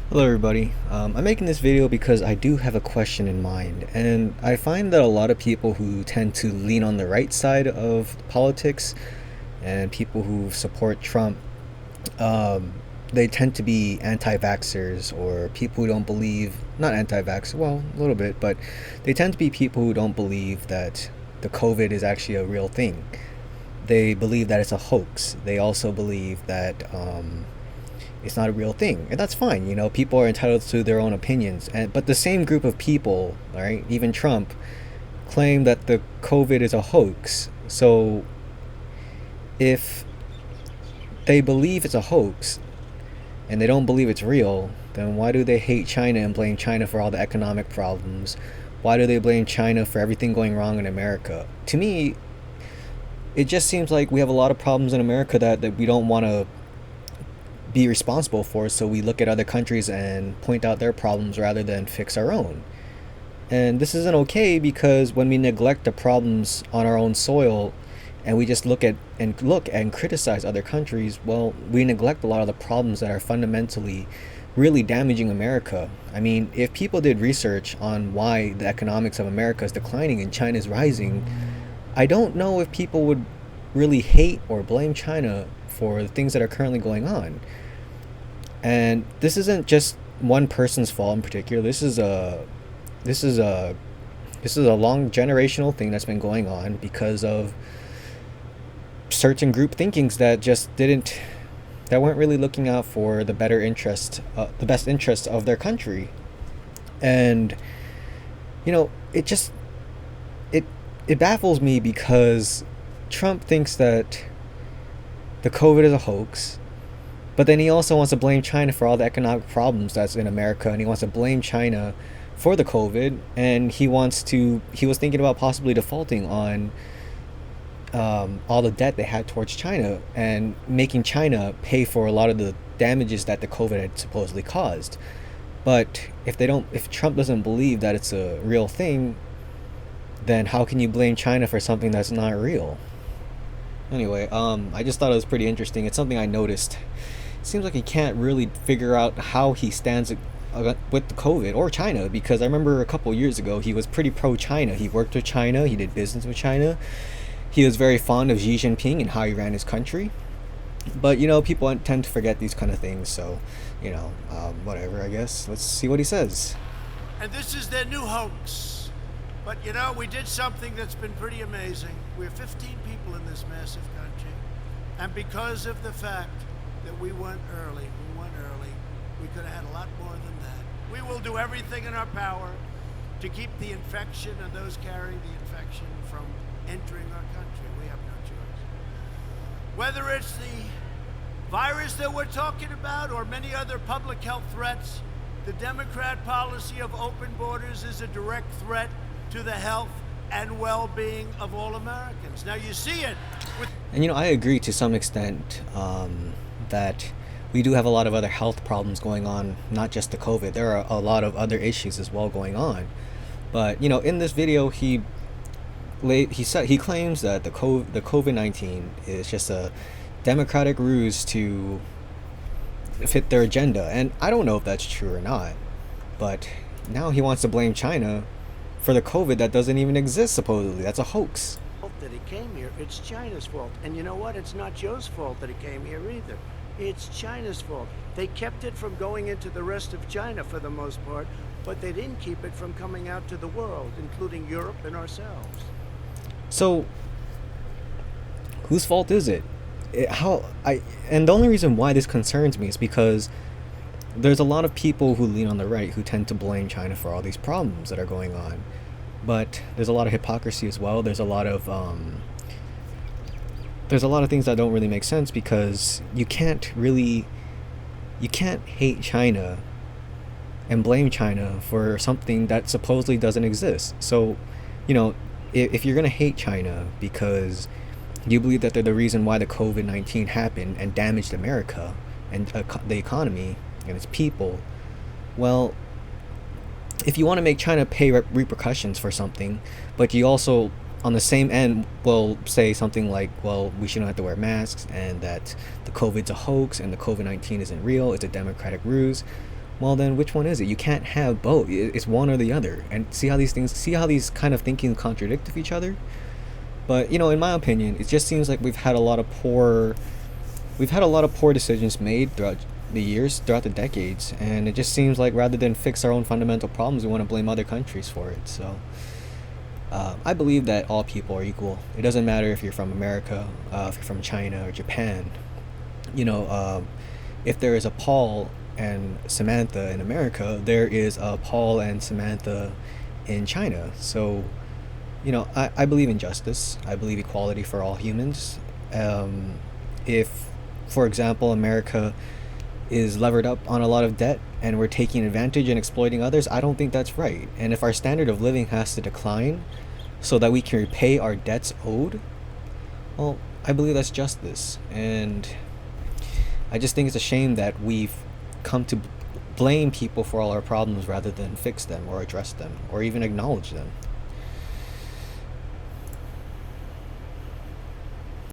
Hello everybody. I'm making this video because I do have a question in mind, and I find that a lot of people who tend to lean on the right side of politics and people who support Trump, um, they tend to be anti-vaxxers or people who don't believe, not anti-vax, well, a little bit, but they tend to be people who don't believe that the COVID is actually a real thing. They believe that it's a hoax. They also believe that it's not a real thing, and that's fine. People are entitled to their own opinions, and but the same group of people, all right, even Trump, claim that the COVID is a hoax. So if they believe it's a hoax and they don't believe it's real, then why do they hate China and blame China for all the economic problems? Why do they blame China for everything going wrong in America? To me, it just seems like we have a lot of problems in America that we don't want to be responsible for, so we look at other countries and point out their problems rather than fix our own. And this isn't okay because when we neglect the problems on our own soil and we just look and criticize other countries, well, we neglect a lot of the problems that are fundamentally really damaging America. I mean, if people did research on why the economics of America is declining and China is rising, I don't know if people would really hate or blame China for the things that are currently going on. And this isn't just one person's fault in particular. This is a this is a long generational thing that's been going on because of certain group thinkings that weren't really looking out for the best interest of their country. And it just it it baffles me because Trump thinks that the COVID is a hoax. But then he also wants to blame China for all the economic problems that's in America, and he wants to blame China for the COVID, and he was thinking about possibly defaulting on all the debt they had towards China and making China pay for a lot of the damages that the COVID had supposedly caused. But if Trump doesn't believe that it's a real thing, then how can you blame China for something that's not real? Anyway, I just thought it was pretty interesting. It's something I noticed. It seems like he can't really figure out how he stands with the COVID or China, because I remember a couple years ago he was pretty pro China. He worked with China, he did business with China. He was very fond of Xi Jinping and how he ran his country. But people tend to forget these kind of things, so whatever. I guess let's see what he says. And this is their new hoax. But we did something that's been pretty amazing. We're 15 people in this massive country. And because of the fact that we went early, we could have had a lot more than that. We will do everything in our power to keep the infection and those carrying the infection from entering our country. We have no choice. Whether it's the virus that we're talking about or many other public health threats, the Democrat policy of open borders is a direct threat to the health and well-being of all Americans. Now you see it with. And I agree to some extent that we do have a lot of other health problems going on, not just the COVID. There are a lot of other issues as well going on. But in this video, he claims that the COVID-19 is just a democratic ruse to fit their agenda, and I don't know if that's true or not. But now he wants to blame China for the COVID that doesn't even exist, supposedly. That's a hoax. That it came here, it's China's fault. And you know what? It's not Joe's fault that it came here either. It's China's fault. They kept it from going into the rest of China for the most part, but they didn't keep it from coming out to the world, including Europe and ourselves. So, whose fault is it? And the only reason why this concerns me is because there's a lot of people who lean on the right who tend to blame China for all these problems that are going on. But there's a lot of hypocrisy as well. There's a lot of things that don't really make sense, because you can't hate China and blame China for something that supposedly doesn't exist. So, if you're gonna hate China because you believe that they're the reason why the COVID-19 happened and damaged America and the economy and its people, well, if you want to make China pay repercussions for something, but you also, on the same end, will say something like, well, we shouldn't have to wear masks and that the COVID's a hoax and the COVID-19 isn't real, it's a democratic ruse, Well, then which one is it? You can't have both. It's one or the other. And see how these kind of thinking contradict with each other. But in my opinion, it just seems like we've had a lot of poor decisions made throughout the years, throughout the decades, and it just seems like rather than fix our own fundamental problems, we want to blame other countries for it. So I believe that all people are equal. It doesn't matter if you're from America, if you're from China or Japan. You know, if there is a Paul and Samantha in America, there is a Paul and Samantha in China. So, I believe in justice. I believe equality for all humans. If, for example, America is levered up on a lot of debt and we're taking advantage and exploiting others, I don't think that's right. And if our standard of living has to decline so that we can repay our debts owed, well, I believe that's justice. And I just think it's a shame that we've come to blame people for all our problems rather than fix them or address them or even acknowledge them.